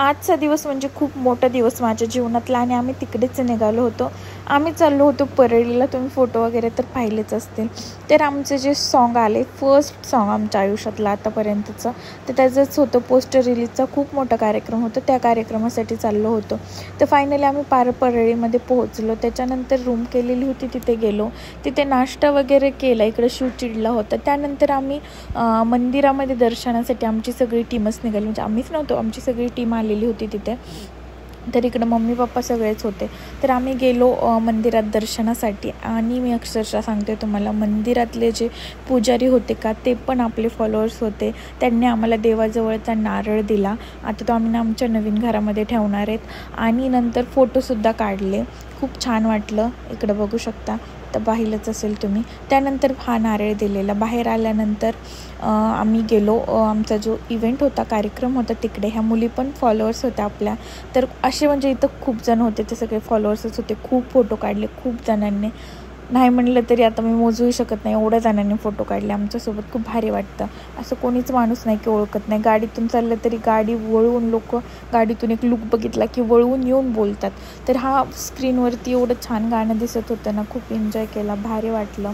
आजचा दिवस म्हणजे खूप मोठा दिवस माझ्या जीवनातला आणि आम्ही तिकडेच निघालो होतो. आम्ही चाललो होतो परळीला. तुम्ही फोटो वगैरे तर पाहिलेच असतील. तर आमचे जे सॉन्ग आले, फर्स्ट सॉन्ग आमच्या आयुष्यातलं आतापर्यंतचं, तर त्याचंच होतं. पोस्टर रिलीजचा खूप मोठा कार्यक्रम होता, त्या कार्यक्रमासाठी चाललो होतो. तर फायनली आम्ही परळीमध्ये पोहोचलो. त्याच्यानंतर रूम केलेली होती, तिथे गेलो. तिथे नाश्ता वगैरे केला. इकडं शिव चिडला होता. त्यानंतर आम्ही मंदिरामध्ये दर्शनासाठी आमची सगळी टीमच निघाली. म्हणजे आम्हीच नव्हतो, आमची सगळी टीम आलेली होती तिथे. तर इकडं मम्मी पप्पा सगळेच होते. तर आम्ही गेलो मंदिरात दर्शनासाठी. आणि मी अक्षरशः सांगते तुम्हाला, मंदिरातले जे पुजारी होते का, ते पण आपले फॉलोअर्स होते. त्यांनी आम्हाला देवाजवळचा नारळ दिला. आता तो आम्ही आमच्या नवीन घरामध्ये ठेवणार आहेत. आणि नंतर फोटोसुद्धा काढले. खूप छान वाटलं. इकडं बघू शकता, तर पाहिलंच असेल तुम्ही. त्यानंतर हा नारळ दिलेला. बाहेर आल्यानंतर आम्ही गेलो. आमचा जो इव्हेंट होता, कार्यक्रम होता तिकडे. ह्या मुली पण फॉलोअर्स होत्या आपल्या. तर असे म्हणजे इथं खूप जण होते, ते सगळे फॉलोअर्सच होते. खूप फोटो काढले खूप जणांनी. नाही म्हणलं तरी आता मी मोजूही शकत नाही, एवढ्या जणांनी फोटो काढले आमच्यासोबत. खूप भारी वाटतं. असं कोणीच माणूस नाही की ओळखत नाही. गाडीतून चाललं तरी गाडी वळवून, लोक गाडीतून एक लुक बघितला की वळवून येऊन बोलतात. तर हा स्क्रीनवरती एवढं छान गाणं दिसत होतं ना, खूप एन्जॉय केला, भारी वाटलं.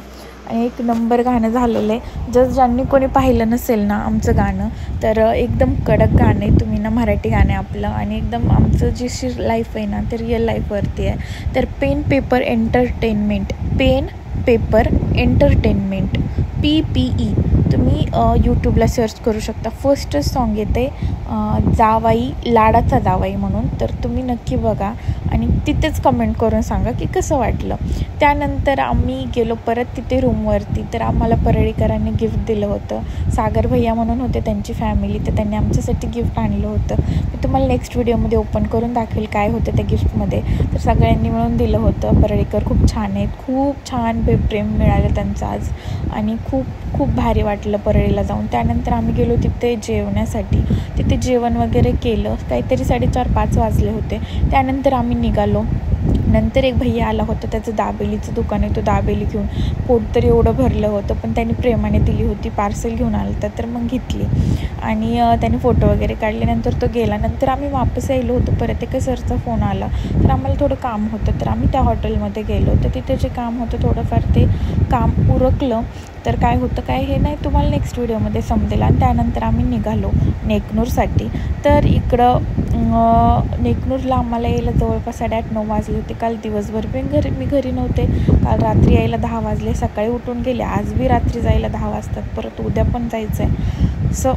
आणि एक नंबर गाणं झालेलं आहे. ज्यांनी कोणी पाहिलं नसेल ना आमचं गाणं, तर एकदम कडक गाणं आहे. तुम्ही ना, मराठी गाणं आहे आपलं. आणि एकदम आमचं जी लाईफ आहे ना, ते रिअल लाईफवरती आहे. तर pen paper entertainment, pen paper entertainment, PPE, तुम्ही यूट्यूबला सर्च करू शकता. फर्स्ट सॉन्ग येते जावाई, लाडाचा जावाई म्हणून. तर तुम्ही नक्की बघा आणि तिथेच कमेंट करून सांगा की कसं वाटलं. त्यानंतर आम्ही गेलो परत तिथे रूमवरती. तर आम्हाला परळीकरांनी गिफ्ट दिलं होतं. सागर भैया म्हणून होते, त्यांची फॅमिली. तर त्यांनी आमच्यासाठी गिफ्ट आणलं होतं. मी तुम्हाला नेक्स्ट व्हिडिओमध्ये ओपन करून दाखवेल काय होतं त्या गिफ्टमध्ये. तर सगळ्यांनी मिळून दिलं होतं. परळीकर खूप छान आहेत. खूप छान प्रेम मिळालं त्यांचं आज. आणि खूप भारी वाटलं परळीला जाऊन. त्यानंतर आम्ही गेलो तिथे जेवण्यासाठी. तिथे जेवण वगैरे केलं. काहीतरी 4:30-5 वाजले होते. त्यानंतर आम्ही निघालो. नंतर एक भैया आला होता, त्याचं दाबेलीचं दुकान आहे. तो दाबेली घेऊन, पोट तरी एवढं भरलं होतं, पण त्यांनी प्रेमाने दिली होती. पार्सल घेऊन आलं होतं, तर मग घेतली. आणि त्यांनी फोटो वगैरे काढले. नंतर तो गेला. नंतर आम्ही वापस यायलो होतो. परत एका सरचा फोन आला, तर आम्हाला थोडं काम होतं. तर आम्ही त्या हॉटेलमध्ये गेलो. तर तिथे जे काम होतं थोडंफार ते काम उरकलं. तर काय होतं काय हे नाही तुम्हाला नेक्स्ट व्हिडिओमध्ये समजेल. आणि त्यानंतर आम्ही निघालो नेकनूरसाठी. तर इकडं नेकनूरला आम्हाला यायला जवळपास 8:30-9 वाजले होते. काल दिवसभर मी घरी नव्हते. काल रात्री यायला 10 वाजले. सकाळी उठून गेले. आज बी रात्री जायला 10 वाजतात. परत उद्या पण जायचं आहे. सो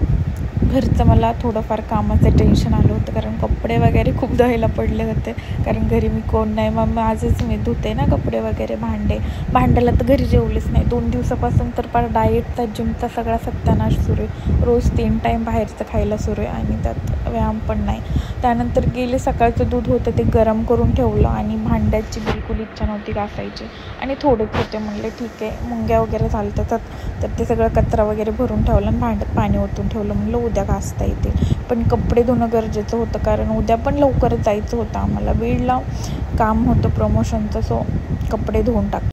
घरचं मला थोडंफार कामाचं टेन्शन आलं होतं, कारण कपडे वगैरे खूप धुवायला पडले होते. कारण घरी मी कोण नाही. मग आजच मी धुते ना कपडे वगैरे. भांड्याला तर घरी जेवलेच नाही 2 दिवसापासून. तर पण डाएटचा, जिमचा सगळा सत्यानाश सुरू आहे. रोज 3 टाईम बाहेरचं खायला सुरू आहे आणि त्यात व्यायाम पण नाही. त्यानंतर गेले, सकाळचं दूध होतं ते गरम करून ठेवलं. आणि भांड्याची बिलकुल इच्छा नव्हती घासायची. आणि थोडेच होते. म्हणले ठीक आहे, मुंग्या वगैरे चालतात, तर ते सगळं कचरा वगैरे भरून ठेवलं आणि भांड्यात पाणी ओतून ठेवलं. म्हणलं उद्या घासता येतील. पण कपडे धुणं गरजेचं होतं, कारण उद्या पण लवकर जायचं होतं आम्हाला. बीडला काम होतं प्रमोशनचं. सो कपडे धुवून टाकले.